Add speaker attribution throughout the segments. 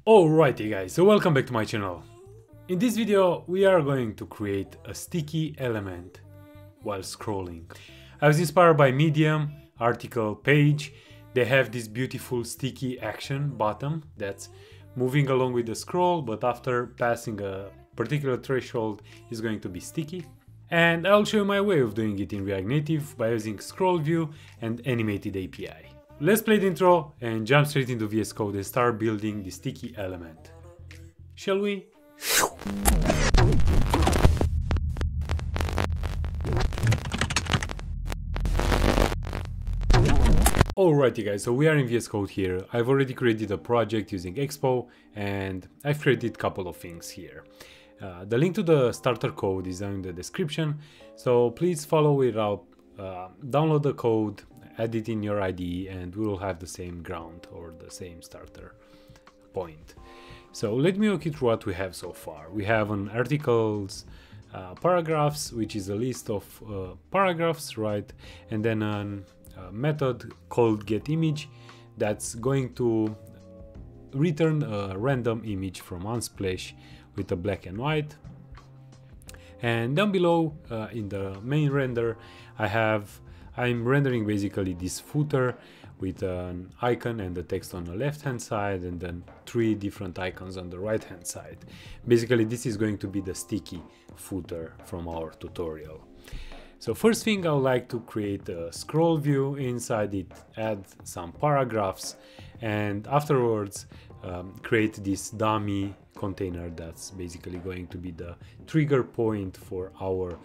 Speaker 1: Alrighty guys, so welcome back to my channel. In this video we are going to create a sticky element while scrolling. I was inspired by Medium, article, page. They have this beautiful sticky action button that's moving along with the scroll, but after passing a particular threshold is going to be sticky. And I'll show you my way of doing it in React Native by using ScrollView and Animated API. Let's play the intro and jump straight into VS Code and start building the sticky element. Shall we? Alrighty guys, so we are in VS Code here. I've already created a project using Expo and I've created a couple of things here. The link to the starter code is down in the description, so please follow it up, download the code, add it in your IDE, and we will have the same ground or the same starter point. So let me walk you through what we have so far. We have an articles paragraphs, which is a list of paragraphs, right? And then a method called getImage that's going to return a random image from Unsplash with a black and white. And down below in the main render I'm rendering basically this footer with an icon and the text on the left hand side and then 3 different icons on the right hand side. Basically this is going to be the sticky footer from our tutorial. So first thing, I would like to create a scroll view. Inside it add some paragraphs, and afterwards create this dummy container that's basically going to be the trigger point for our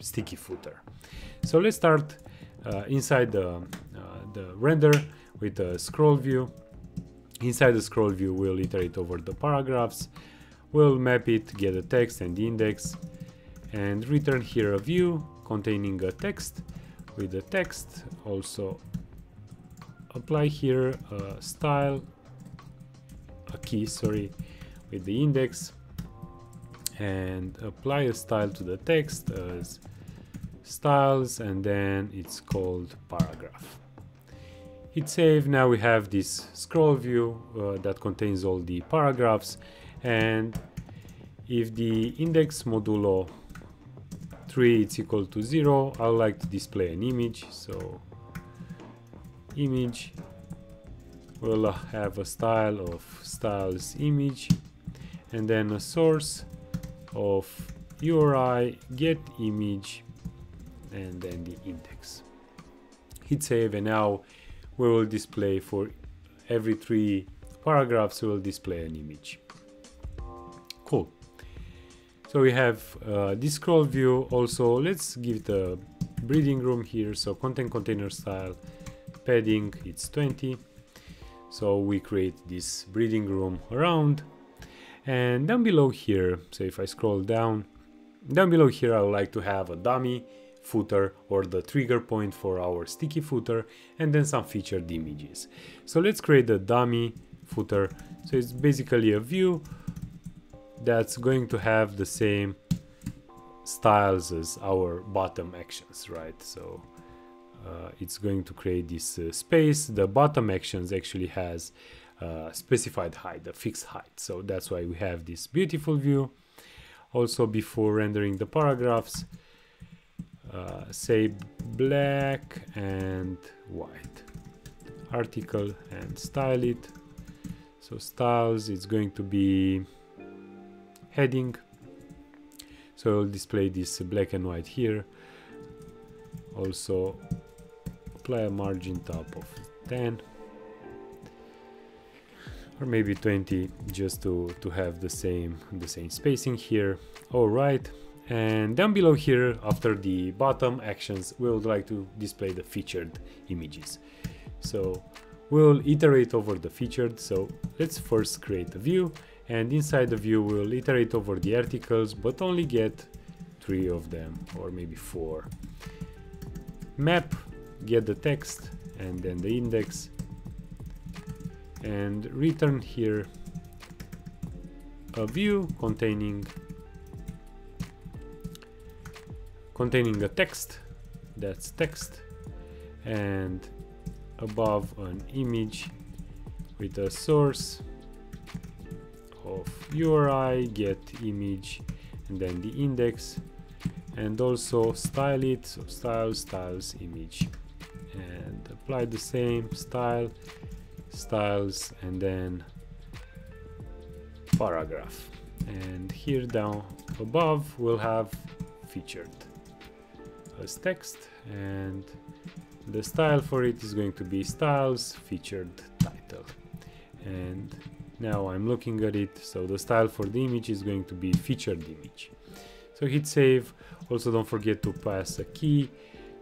Speaker 1: sticky footer. So let's start inside the render with a scroll view. Inside the scroll view we'll iterate over the paragraphs, we'll map it, get a text and the index, and return here a view containing a text with the text. Also apply here a style, a key, sorry, with the index, and apply a style to the text as styles, and then it's called paragraph. Hit save. Now we have this scroll view that contains all the paragraphs, and if the index modulo 3 is equal to 0, I would like to display an image. So image will have a style of styles image, and then a source of URI get image, and then the index. Hit save, and now we will display for every 3 paragraphs, we will display an image. Cool. So we have this scroll view. Also let's give it a breathing room here. So content container style padding, it's 20. So we create this breathing room around, and down below here, so if I scroll down below here, I would like to have a dummy footer or the trigger point for our sticky footer, and then some featured images. So let's create a dummy footer. So it's basically a view that's going to have the same styles as our bottom actions, right? So it's going to create this space. The bottom actions actually has specified height, a fixed height, so that's why we have this beautiful view. Also, before rendering the paragraphs, say black and white article and style it. So styles, it's going to be heading, so I'll display this black and white here. Also apply a margin top of 10 or maybe 20, just to have the same spacing here. All right, and down below here, after the bottom actions, we would like to display the featured images. So we'll iterate over the featured. So let's first create a view, and inside the view we'll iterate over the articles, but only get 3 of them or maybe 4. Map, get the text and then the index, and return here a view containing a text, that's text, and above an image with a source of URI, get image, and then the index, and also style it, so style, styles, image, and apply the same style, styles, and then paragraph. And here down above we'll have featured as text, and the style for it is going to be styles featured title. And now I'm looking at it, so the style for the image is going to be featured image. So hit save. Also don't forget to pass a key,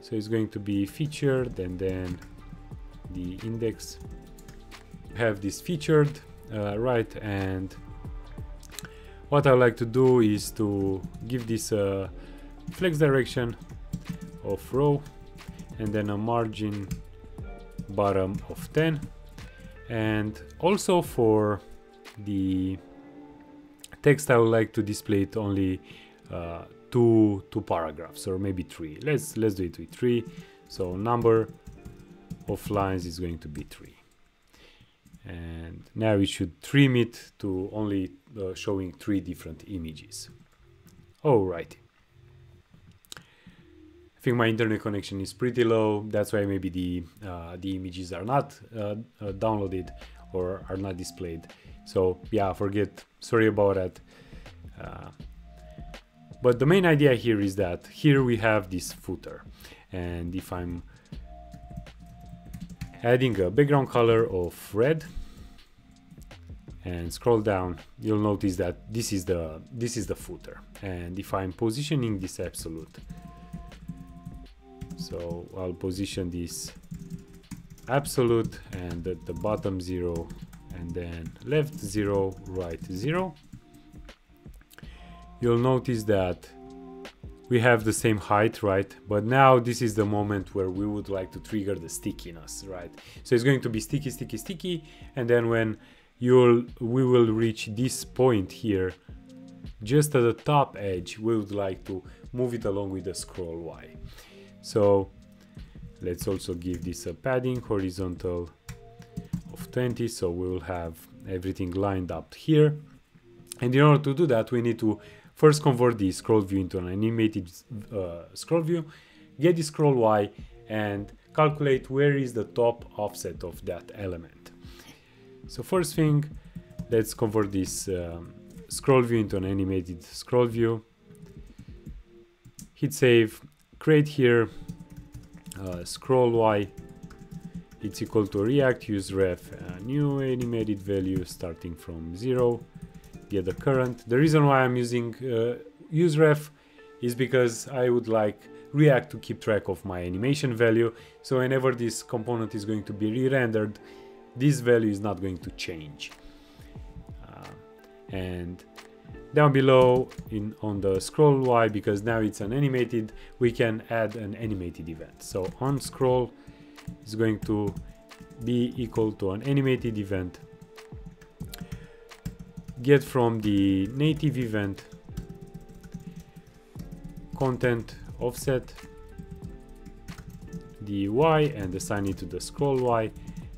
Speaker 1: so it's going to be featured and then the index. Have this featured, right, and what I like to do is to give this a flex direction of row and then a margin bottom of 10, and also for the text I would like to display it only two paragraphs, or maybe 3. Let's do it with 3. So number of lines is going to be 3, and now we should trim it to only showing 3 different images. Alrighty. I think my internet connection is pretty low, that's why maybe the images are not downloaded or are not displayed. So yeah, sorry about that. But the main idea here is that here we have this footer, and if I'm adding a background color of red and scroll down, you'll notice that this is the footer. And if I'm positioning this absolute, so I'll position this absolute and at the bottom 0 and then left 0, right 0, you'll notice that we have the same height, right? But now this is the moment where we would like to trigger the stickiness, right? So it's going to be sticky, sticky, sticky, and then when we will reach this point here, just at the top edge, we would like to move it along with the scroll Y. So let's also give this a padding horizontal of 20, so we will have everything lined up here. And in order to do that, we need to first convert the scroll view into an animated scroll view, get the scroll Y, and calculate where is the top offset of that element. So first thing, let's convert this scroll view into an animated scroll view. Hit save, create here scroll Y, it's equal to React use ref new animated value starting from 0, get the current. The reason why I'm using use ref is because I would like React to keep track of my animation value, so whenever this component is going to be re-rendered, this value is not going to change. And down below on the scroll Y, because now it's an animated, we can add an animated event. So on scroll is going to be equal to an animated event, get from the native event content offset the Y and assign it to the scroll Y,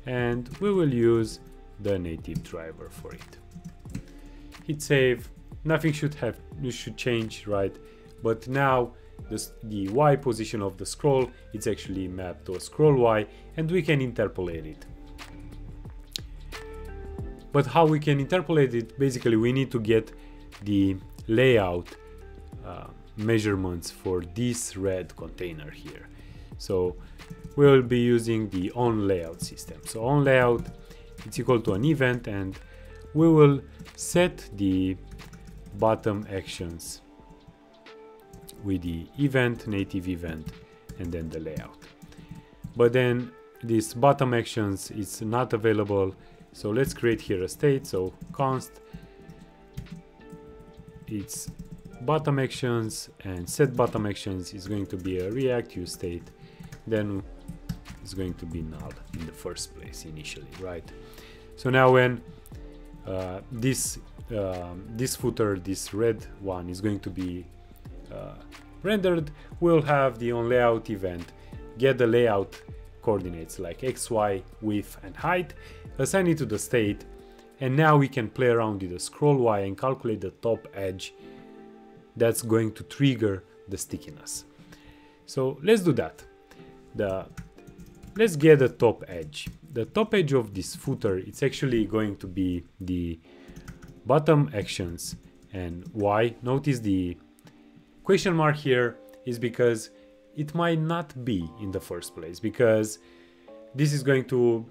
Speaker 1: and we will use the native driver for it. Hit save. Nothing should change, right? But now the Y position of the scroll, it's actually mapped to a scroll Y, and we can interpolate it. But how we can interpolate it? Basically, we need to get the layout measurements for this red container here. So we'll be using the onLayout system. So onLayout, it's equal to an event, and we will set the bottom actions with the event, native event, and then the layout. But then this bottom actions is not available, so let's create here a state. So const it's bottom actions, and set bottom actions is going to be a React use state, then it's going to be null in the first place initially, right? So now when this footer, this red one, is going to be rendered, we'll have the onLayout event get the layout coordinates like x, y, width, and height, assign it to the state, And now we can play around with the scroll Y and calculate the top edge that's going to trigger the stickiness. So let's do that. Let's get the top edge. The top edge of this footer, it's actually going to be the bottom actions and Y. Notice the question mark here is because it might not be in the first place, because this is going to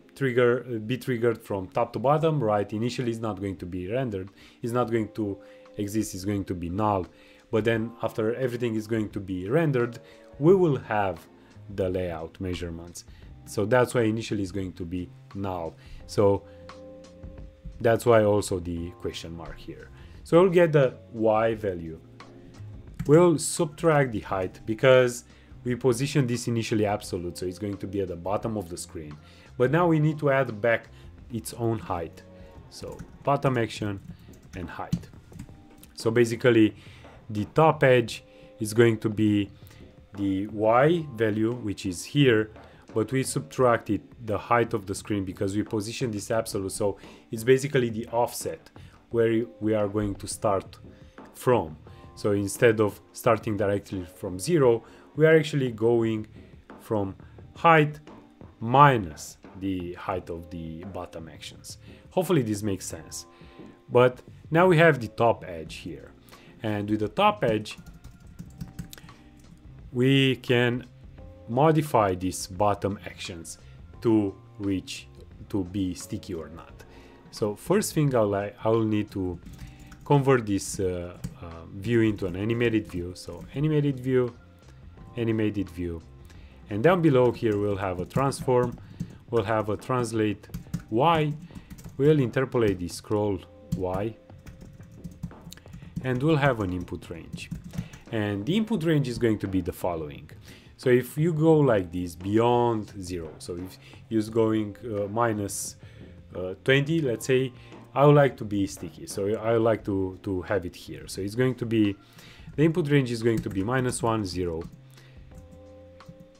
Speaker 1: be triggered from top to bottom, right? Initially it's not going to be rendered, it's not going to exist, it's going to be null. But then after everything is going to be rendered, we will have the layout measurements. So that's why initially it's going to be null. So that's why also the question mark here. So we'll get the Y value. We'll subtract the height because we positioned this initially absolute, so it's going to be at the bottom of the screen. But now we need to add back its own height. So bottom action and height. So basically the top edge is going to be the Y value, which is here, but we subtracted the height of the screen because we positioned this absolute. So it's basically the offset where we are going to start from. So instead of starting directly from 0, we are actually going from height minus the height of the bottom actions. Hopefully this makes sense. But now we have the top edge here. And with the top edge, we can modify these bottom actions to be sticky or not. So first thing I'll need to convert this view into an animated view. So animated view, and down below here we'll have a transform, we'll have a translate Y, we'll interpolate the scroll Y, and we'll have an input range. And the input range is going to be the following. So if you go like this beyond 0, so if you're going minus 20, let's say, I would like to be sticky, so I would like to have it here. So it's going to be, the input range is going to be -1, 0,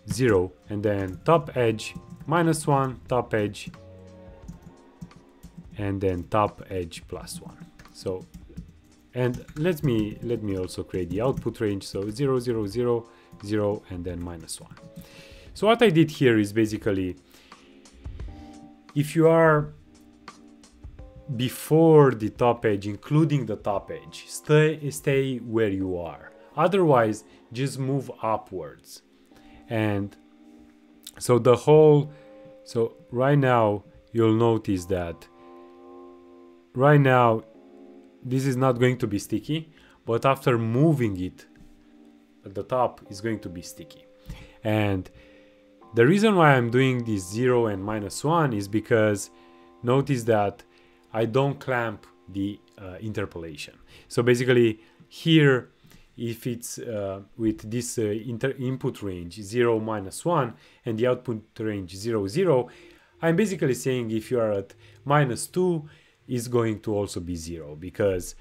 Speaker 1: 0, and then top edge, -1, top edge, and then top edge +1. So, and let me also create the output range. So 0, 0, 0, 0, and then -1. So what I did here is basically, if you are before the top edge, including the top edge, stay where you are. Otherwise, just move upwards. And so so right now you'll notice that right now this is not going to be sticky, but after moving it at the top is going to be sticky. And the reason why I'm doing this 0 and -1 is because notice that I don't clamp the interpolation. So basically here, if it's with this input range 0, -1 and the output range 0, 0, I'm basically saying if you are at -2, is going to also be 0, because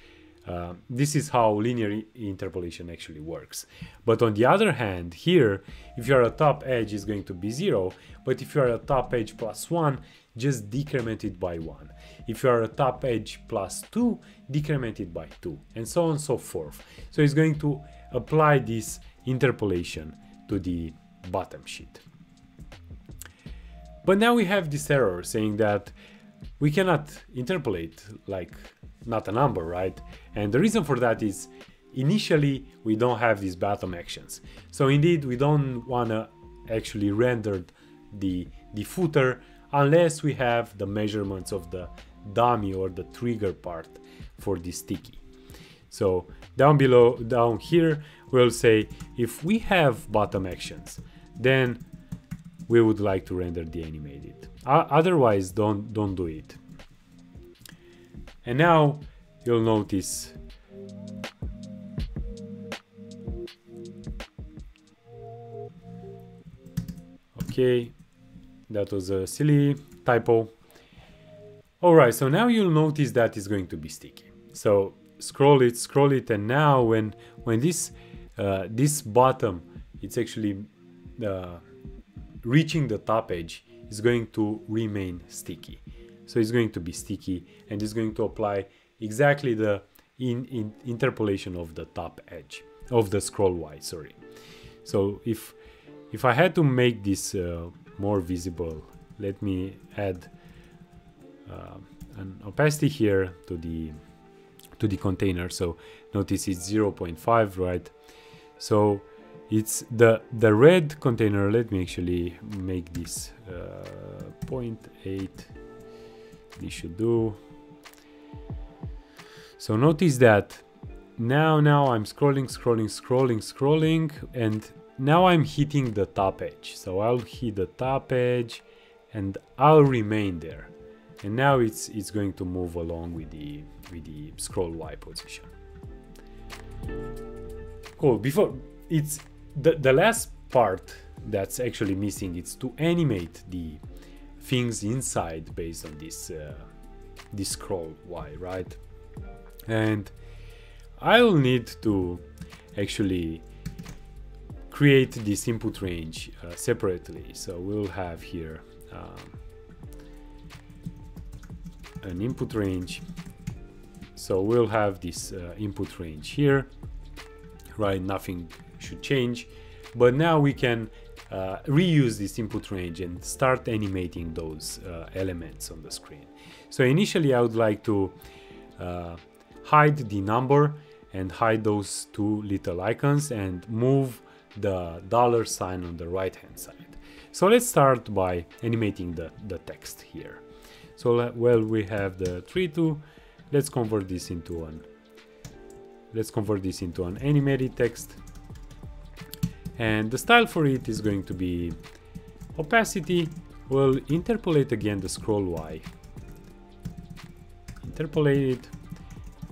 Speaker 1: this is how linear interpolation actually works. But on the other hand, here, if you're at top edge, is going to be 0, but if you're at top edge +1, just decrement it by 1. If you are at top edge +2, decrement it by 2, and so on and so forth. So it's going to apply this interpolation to the bottom sheet. But now we have this error saying that we cannot interpolate like not a number, right? And the reason for that is initially we don't have these bottom actions. So indeed we don't want to actually render the footer unless we have the measurements of the dummy or the trigger part for the sticky. So down below, down here, we'll say if we have bottom actions, then we would like to render the animated. Otherwise, don't do it. And now you'll notice okay, that was a silly typo. Alright, so now you'll notice that it's going to be sticky. So scroll it, and now when this this bottom, it's actually reaching the top edge, is going to remain sticky. so it's going to be sticky, and it's going to apply exactly the interpolation of the top edge of the scroll Y, sorry. So if I had to make this more visible, let me add an opacity here to the container. So notice it's 0.5, right? So it's the red container. Let me actually make this 0.8. This should do. So notice that now I'm scrolling, and now I'm hitting the top edge. So I'll hit the top edge and I'll remain there. And now it's going to move along with the scroll Y position. Cool. Before it's the last part that's actually missing, it's to animate the things inside based on this scroll Y, right? And I'll need to actually create this input range separately. So we'll have here an input range. So we'll have this input range here, right? Nothing should change, but now we can reuse this input range and start animating those elements on the screen. So initially I would like to hide the number and hide those two little icons and move the $sign on the right hand side. So let's start by animating the text here. So well, we have the 3-2. Let's convert this into an animated text, and the style for it is going to be opacity. We'll interpolate again the scroll Y, interpolate it,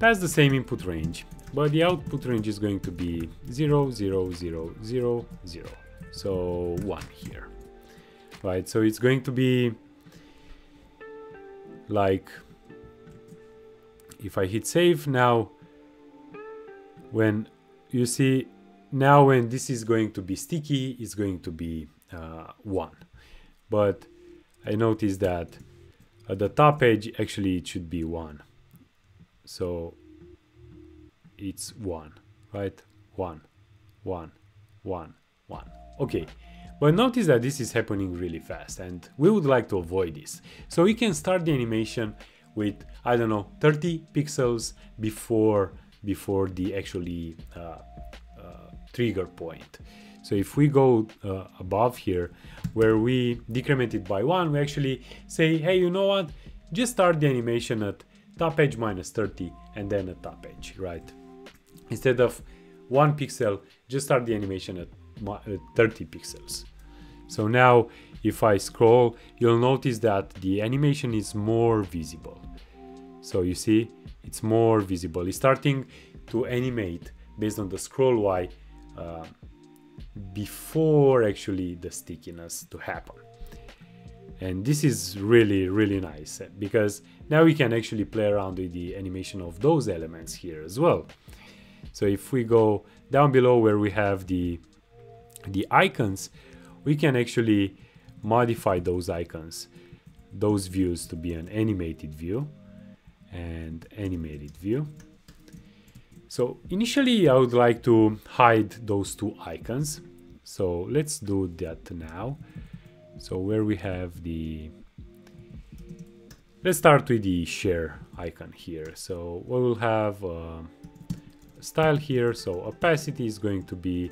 Speaker 1: pass the same input range, but the output range is going to be 0, 0, 0, 0, 0. So 1 here, right? So it's going to be like, if I hit save now, when you see now when this is going to be sticky, it's going to be 1. But I noticed that at the top edge actually it should be 1. So it's 1, right? 1, 1, 1, 1. Okay. But notice that this is happening really fast, and we would like to avoid this. So we can start the animation with, I don't know, 30 pixels before the actually trigger point. So if we go above here, where we decrement it by 1, we actually say, hey, you know what? Just start the animation at top edge minus 30 and then at top edge, right? Instead of 1 pixel, just start the animation at 30 pixels. So now if I scroll, you'll notice that the animation is more visible. So you see, it's more visible. It's starting to animate based on the scroll Y before actually the stickiness to happen. And this is really, really nice, because now we can actually play around with the animation of those elements here as well. So if we go down below where we have the icons, we can actually modify those icons, those views, to be an animated view and animated view. So initially I would like to hide those two icons. So let's do that now. So where we have let's start with the share icon here. So we will have a style here. So opacity is going to be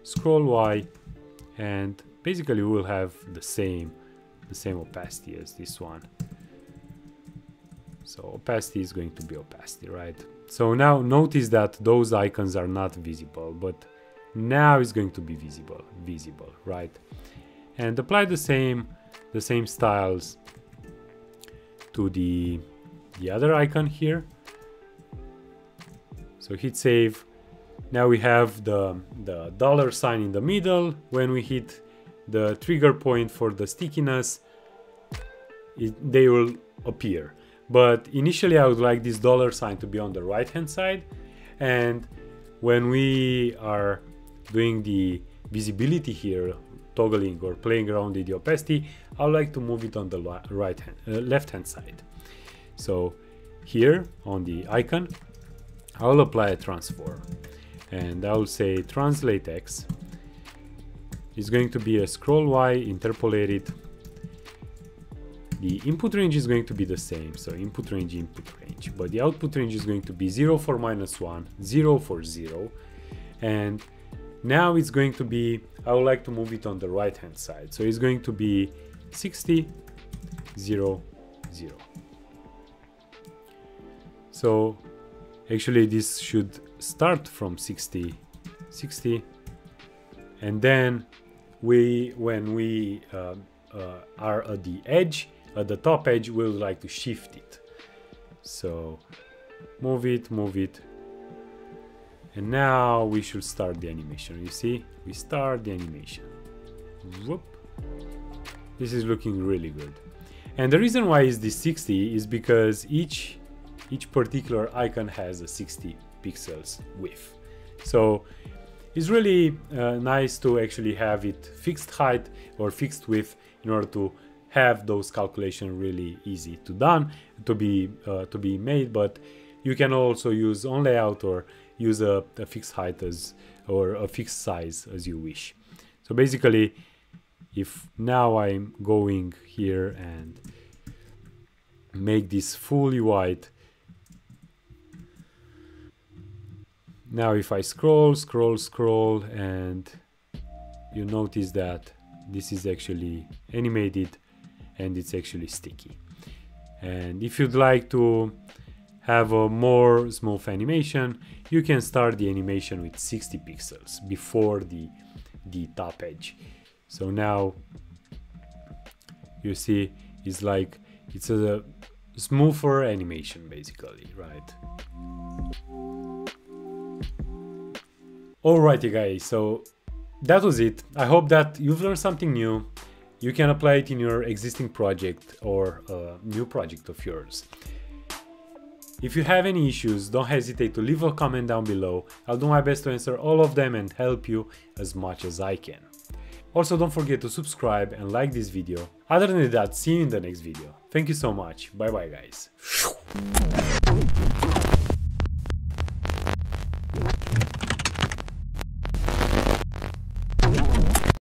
Speaker 1: scroll Y, and basically we will have the same opacity as this one. So opacity is going to be opacity, right? So now notice that those icons are not visible, but now it's going to be visible, right? And apply the same styles to the other icon here. So hit save. Now we have the $sign in the middle. When we hit the trigger point for the stickiness, they will appear. But initially I would like this $sign to be on the right hand side, and when we are doing the visibility here toggling or playing around with the opacity, I would like to move it on the left hand side. So here on the icon, I will apply a transform, and I will say translate X is going to be a scroll Y interpolated. The input range is going to be the same, so input range, but the output range is going to be 0 for -1, 0 for 0, and now it's going to be, I would like to move it on the right hand side, so it's going to be 60, 0, 0. So actually this should start from 60, 60, and then when we are at the edge, at the top edge, we would like to shift it. So move it, and now we should start the animation. You see, we start the animation. Whoop. This is looking really good. And the reason why is this 60 is because each particular icon has a 60 pixels width. So it's really nice to actually have it fixed height or fixed width in order to have those calculations really easy to be made. But you can also use onLayout or use a fixed height or a fixed size as you wish. So basically, if now I'm going here and make this fully white, now if I scroll, and you notice that this is actually animated and it's actually sticky. And if you'd like to have a more smooth animation, you can start the animation with 60 pixels before the top edge. So now you see it's like it's a smoother animation basically, right? Alrighty guys, so that was it. I hope that you've learned something new. You can apply it in your existing project or a new project of yours. If you have any issues, don't hesitate to leave a comment down below. I'll do my best to answer all of them and help you as much as I can. Also, don't forget to subscribe and like this video. Other than that, see you in the next video. Thank you so much. Bye bye guys.